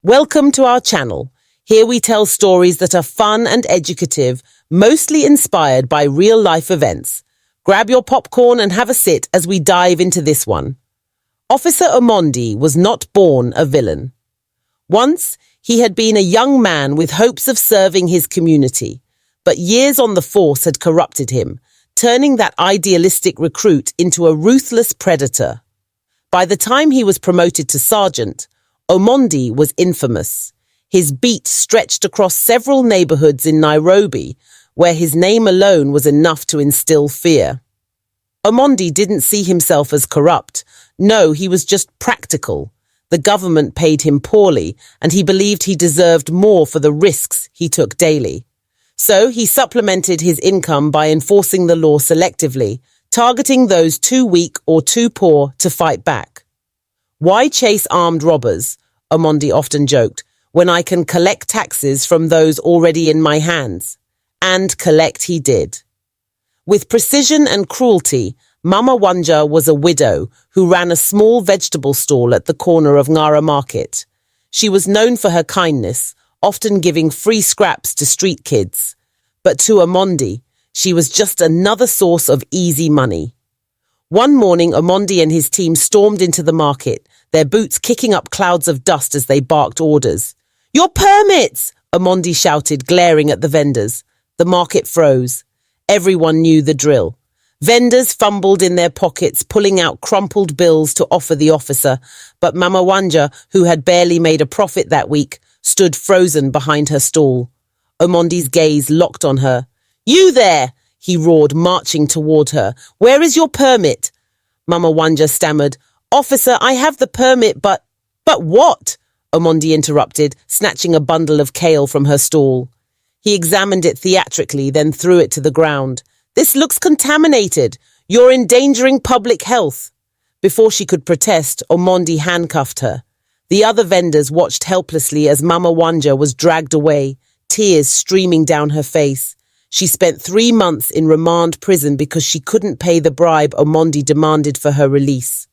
Welcome to our channel. Here we tell stories that are fun and educative, mostly inspired by real-life events. Grab your popcorn and have a sit as we dive into this one. Officer Omondi was not born a villain. Once, he had been a young man with hopes of serving his community, but years on the force had corrupted him, turning that idealistic recruit into a ruthless predator. By the time he was promoted to sergeant, Omondi was infamous. His beat stretched across several neighborhoods in Nairobi, where his name alone was enough to instill fear. Omondi didn't see himself as corrupt. No, he was just practical. The government paid him poorly, and he believed he deserved more for the risks he took daily. So he supplemented his income by enforcing the law selectively, targeting those too weak or too poor to fight back. "Why chase armed robbers?" Omondi often joked, "when I can collect taxes from those already in my hands." And collect he did. With precision and cruelty, Mama Wanja was a widow who ran a small vegetable stall at the corner of Ngara Market. She was known for her kindness, often giving free scraps to street kids. But to Omondi, she was just another source of easy money. One morning, Omondi and his team stormed into the market, their boots kicking up clouds of dust as they barked orders. "Your permits!" Omondi shouted, glaring at the vendors. The market froze. Everyone knew the drill. Vendors fumbled in their pockets, pulling out crumpled bills to offer the officer, but Mama Wanja, who had barely made a profit that week, stood frozen behind her stall. Omondi's gaze locked on her. "You there!" he roared, marching toward her. "Where is your permit?" Mama Wanja stammered. "Officer, I have the permit, but..." "But what?" Omondi interrupted, snatching a bundle of kale from her stall. He examined it theatrically, then threw it to the ground. "This looks contaminated. You're endangering public health." Before she could protest, Omondi handcuffed her. The other vendors watched helplessly as Mama Wanja was dragged away, tears streaming down her face. She spent 3 months in remand prison because she couldn't pay the bribe Omondi demanded for her release.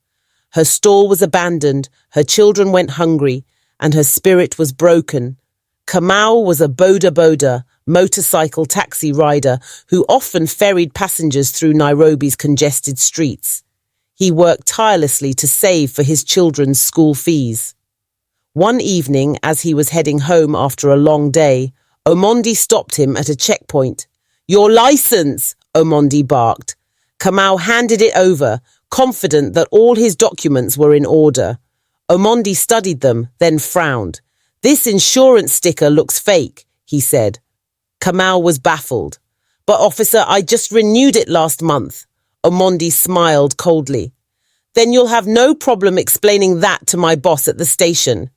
Her stall was abandoned, her children went hungry, and her spirit was broken. Kamau was a boda motorcycle taxi rider who often ferried passengers through Nairobi's congested streets. He worked tirelessly to save for his children's school fees. One evening, as he was heading home after a long day, Omondi stopped him at a checkpoint. "Your license!" Omondi barked. Kamau handed it over, confident that all his documents were in order. Omondi studied them, then frowned. "This insurance sticker looks fake," he said. Kamau was baffled. "But officer, I just renewed it last month." Omondi smiled coldly. "Then you'll have no problem explaining that to my boss at the station."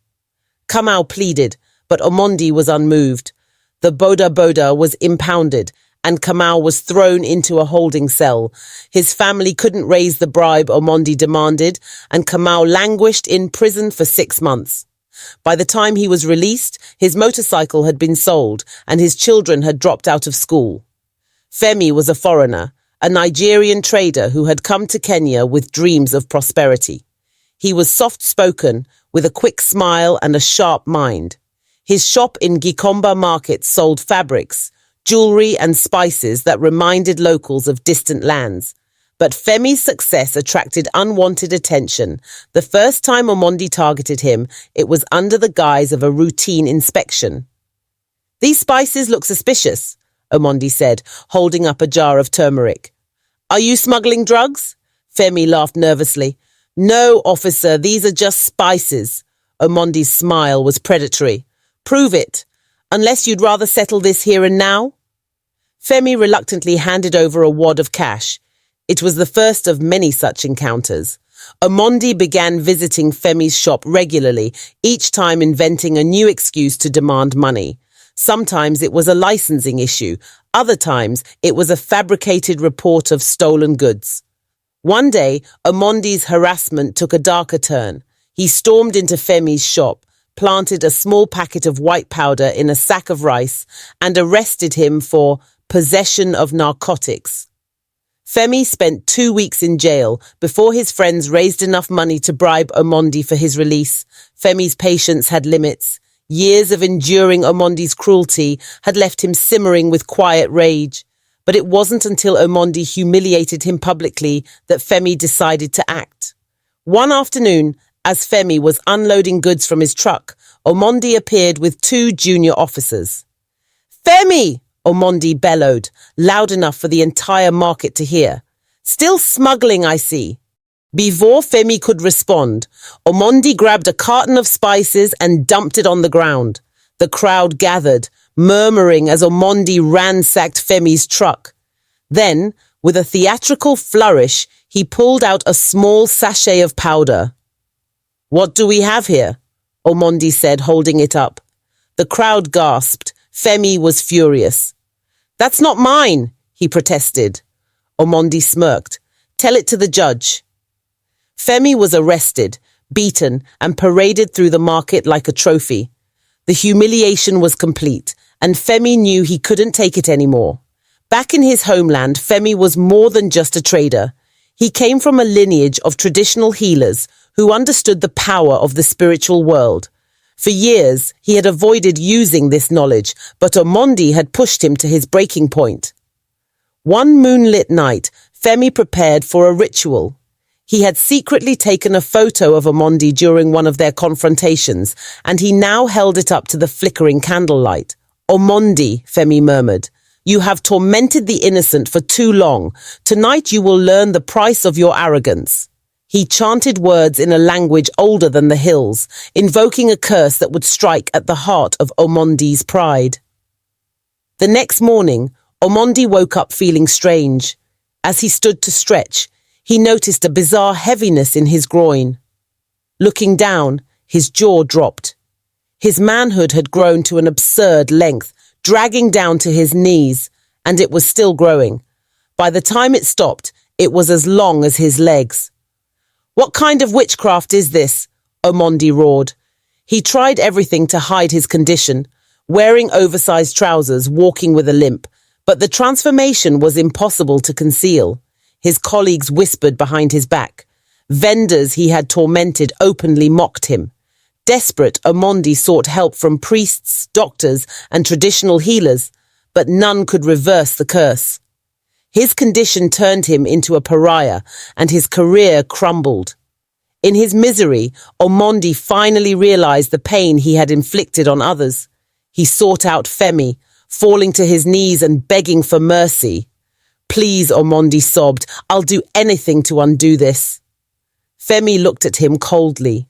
Kamau pleaded, but Omondi was unmoved. The boda was impounded, and Kamau was thrown into a holding cell. His family couldn't raise the bribe Omondi demanded, and Kamau languished in prison for 6 months. By the time he was released, his motorcycle had been sold, and his children had dropped out of school. Femi was a foreigner, a Nigerian trader who had come to Kenya with dreams of prosperity. He was soft-spoken, with a quick smile and a sharp mind. His shop in Gikomba Market sold fabrics, jewelry and spices that reminded locals of distant lands. But Femi's success attracted unwanted attention. The first time Omondi targeted him, it was under the guise of a routine inspection. "These spices look suspicious," Omondi said, holding up a jar of turmeric. "Are you smuggling drugs?" Femi laughed nervously. "No, officer, these are just spices." Omondi's smile was predatory. "Prove it, unless you'd rather settle this here and now." Femi reluctantly handed over a wad of cash. It was the first of many such encounters. Omondi began visiting Femi's shop regularly, each time inventing a new excuse to demand money. Sometimes it was a licensing issue. Other times it was a fabricated report of stolen goods. One day, Omondi's harassment took a darker turn. He stormed into Femi's shop, planted a small packet of white powder in a sack of rice, and arrested him for possession of narcotics. Femi spent 2 weeks in jail before his friends raised enough money to bribe Omondi for his release. Femi's patience had limits. Years of enduring Omondi's cruelty had left him simmering with quiet rage. But it wasn't until Omondi humiliated him publicly that Femi decided to act. One afternoon, as Femi was unloading goods from his truck, Omondi appeared with two junior officers. "Femi!" Omondi bellowed, loud enough for the entire market to hear. "Still smuggling, I see." Before Femi could respond, Omondi grabbed a carton of spices and dumped it on the ground. The crowd gathered, murmuring as Omondi ransacked Femi's truck. Then, with a theatrical flourish, he pulled out a small sachet of powder. "What do we have here?" Omondi said, holding it up. The crowd gasped. Femi was furious. "That's not mine," he protested. Omondi smirked. "Tell it to the judge." Femi was arrested, beaten, and paraded through the market like a trophy. The humiliation was complete, and Femi knew he couldn't take it anymore. Back in his homeland, Femi was more than just a trader. He came from a lineage of traditional healers who understood the power of the spiritual world. For years, he had avoided using this knowledge, but Omondi had pushed him to his breaking point. One moonlit night, Femi prepared for a ritual. He had secretly taken a photo of Omondi during one of their confrontations, and he now held it up to the flickering candlelight. "Omondi," Femi murmured, "you have tormented the innocent for too long. Tonight you will learn the price of your arrogance." He chanted words in a language older than the hills, invoking a curse that would strike at the heart of Omondi's pride. The next morning, Omondi woke up feeling strange. As he stood to stretch, he noticed a bizarre heaviness in his groin. Looking down, his jaw dropped. His manhood had grown to an absurd length, dragging down to his knees, and it was still growing. By the time it stopped, it was as long as his legs. "What kind of witchcraft is this?" Omondi roared. He tried everything to hide his condition, wearing oversized trousers, walking with a limp, but the transformation was impossible to conceal. His colleagues whispered behind his back. Vendors he had tormented openly mocked him. Desperate, Omondi sought help from priests, doctors, and traditional healers, but none could reverse the curse. His condition turned him into a pariah, and his career crumbled. In his misery, Omondi finally realized the pain he had inflicted on others. He sought out Femi, falling to his knees and begging for mercy. "Please," Omondi sobbed, "I'll do anything to undo this." Femi looked at him coldly.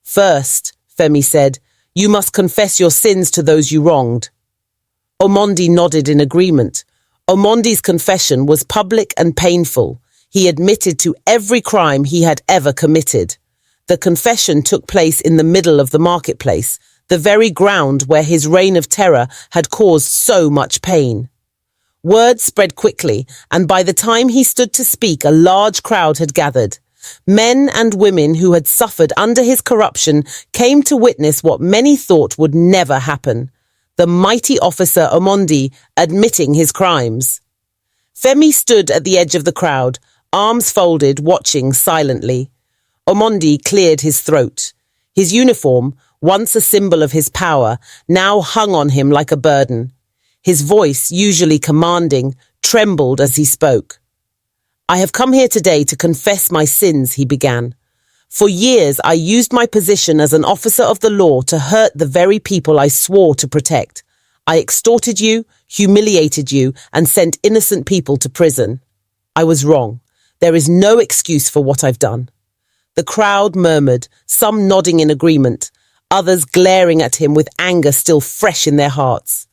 "First," Femi said, "you must confess your sins to those you wronged." Omondi nodded in agreement. Omondi's confession was public and painful. He admitted to every crime he had ever committed. The confession took place in the middle of the marketplace, the very ground where his reign of terror had caused so much pain. Word spread quickly, and by the time he stood to speak, a large crowd had gathered. Men and women who had suffered under his corruption came to witness what many thought would never happen. The mighty officer Omondi admitting his crimes. Femi stood at the edge of the crowd, arms folded, watching silently. Omondi cleared his throat. His uniform, once a symbol of his power, now hung on him like a burden. His voice, usually commanding, trembled as he spoke. "I have come here today to confess my sins," he began. "For years, I used my position as an officer of the law to hurt the very people I swore to protect. I extorted you, humiliated you, and sent innocent people to prison. I was wrong. There is no excuse for what I've done." The crowd murmured, some nodding in agreement, others glaring at him with anger still fresh in their hearts.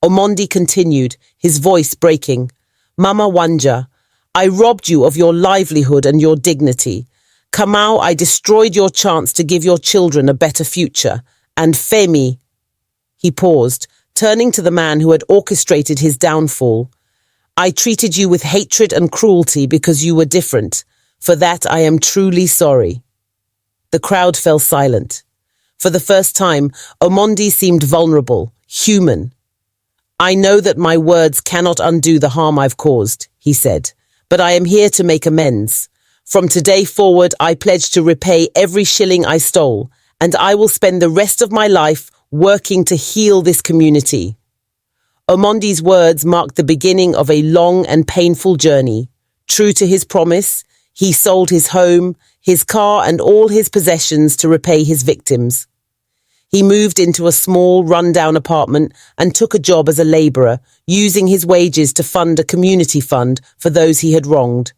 Omondi continued, his voice breaking. "Mama Wanja, I robbed you of your livelihood and your dignity. Kamau, I destroyed your chance to give your children a better future. And Femi," he paused, turning to the man who had orchestrated his downfall, "I treated you with hatred and cruelty because you were different. For that, I am truly sorry." The crowd fell silent. For the first time, Omondi seemed vulnerable, human. "I know that my words cannot undo the harm I've caused," he said, "but I am here to make amends. From today forward, I pledge to repay every shilling I stole, and I will spend the rest of my life working to heal this community. Omondi's words marked the beginning of a long and painful journey. True to his promise, he sold his home, his car, and all his possessions to repay his victims. He moved into a small, rundown apartment and took a job as a labourer, using his wages to fund a community fund for those he had wronged.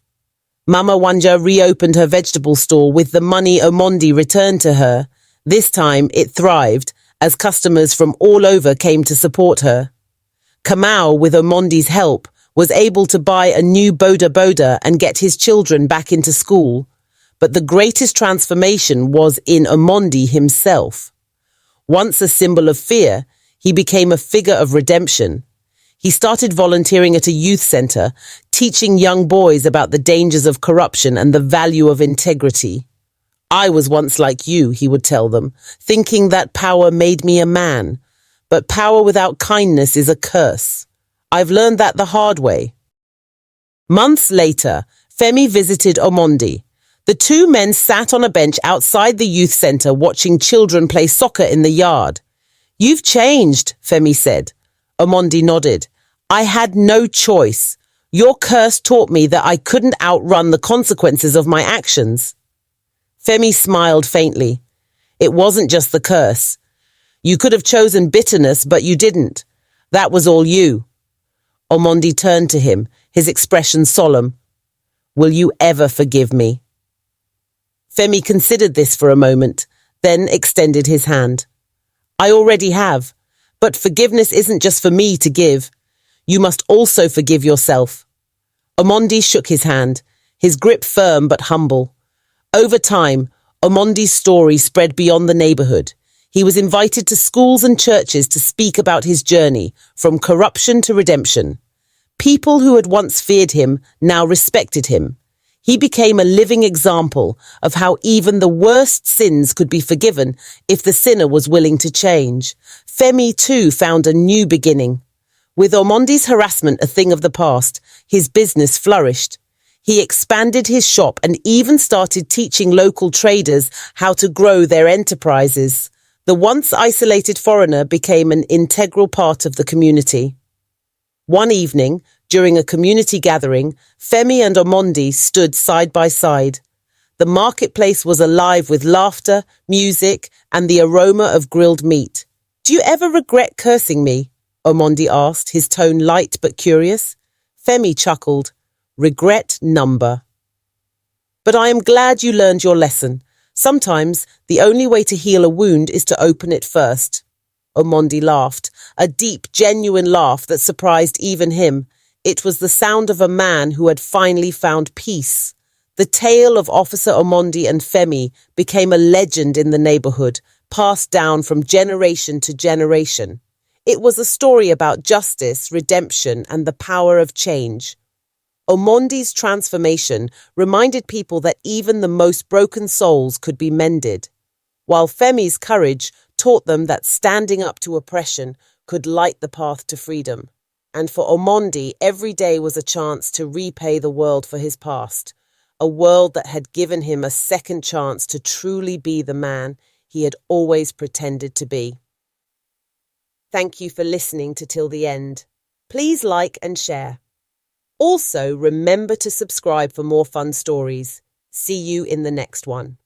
Mama Wanja reopened her vegetable stall with the money Omondi returned to her. This time it thrived, as customers from all over came to support her. Kamau, with Omondi's help, was able to buy a new boda and get his children back into school. But the greatest transformation was in Omondi himself. Once a symbol of fear, he became a figure of redemption. He started volunteering at a youth centre, teaching young boys about the dangers of corruption and the value of integrity. I was once like you, he would tell them, thinking that power made me a man. But power without kindness is a curse. I've learned that the hard way. Months later, Femi visited Omondi. The two men sat on a bench outside the youth centre watching children play soccer in the yard. "You've changed," Femi said. Omondi nodded. "I had no choice. Your curse taught me that I couldn't outrun the consequences of my actions." Femi smiled faintly. "It wasn't just the curse. You could have chosen bitterness, but you didn't. That was all you." Omondi turned to him, his expression solemn. "Will you ever forgive me?" Femi considered this for a moment, then extended his hand. "I already have, but forgiveness isn't just for me to give. You must also forgive yourself." Omondi shook his hand, his grip firm but humble. Over time, Omondi's story spread beyond the neighborhood. He was invited to schools and churches to speak about his journey, from corruption to redemption. People who had once feared him now respected him. He became a living example of how even the worst sins could be forgiven if the sinner was willing to change. Femi, too, found a new beginning. With Omondi's harassment a thing of the past, his business flourished. He expanded his shop and even started teaching local traders how to grow their enterprises. The once isolated foreigner became an integral part of the community. One evening, during a community gathering, Femi and Omondi stood side by side. The marketplace was alive with laughter, music, and the aroma of grilled meat. "Do you ever regret cursing me?" Omondi asked, his tone light but curious. Femi chuckled. "Regret number. But I am glad you learned your lesson. Sometimes the only way to heal a wound is to open it first." Omondi laughed, a deep, genuine laugh that surprised even him. It was the sound of a man who had finally found peace. The tale of Officer Omondi and Femi became a legend in the neighborhood, passed down from generation to generation. It was a story about justice, redemption, and the power of change. Omondi's transformation reminded people that even the most broken souls could be mended, while Femi's courage taught them that standing up to oppression could light the path to freedom. And for Omondi, every day was a chance to repay the world for his past, a world that had given him a second chance to truly be the man he had always pretended to be. Thank you for listening to till the end. Please like and share. Also, remember to subscribe for more fun stories. See you in the next one.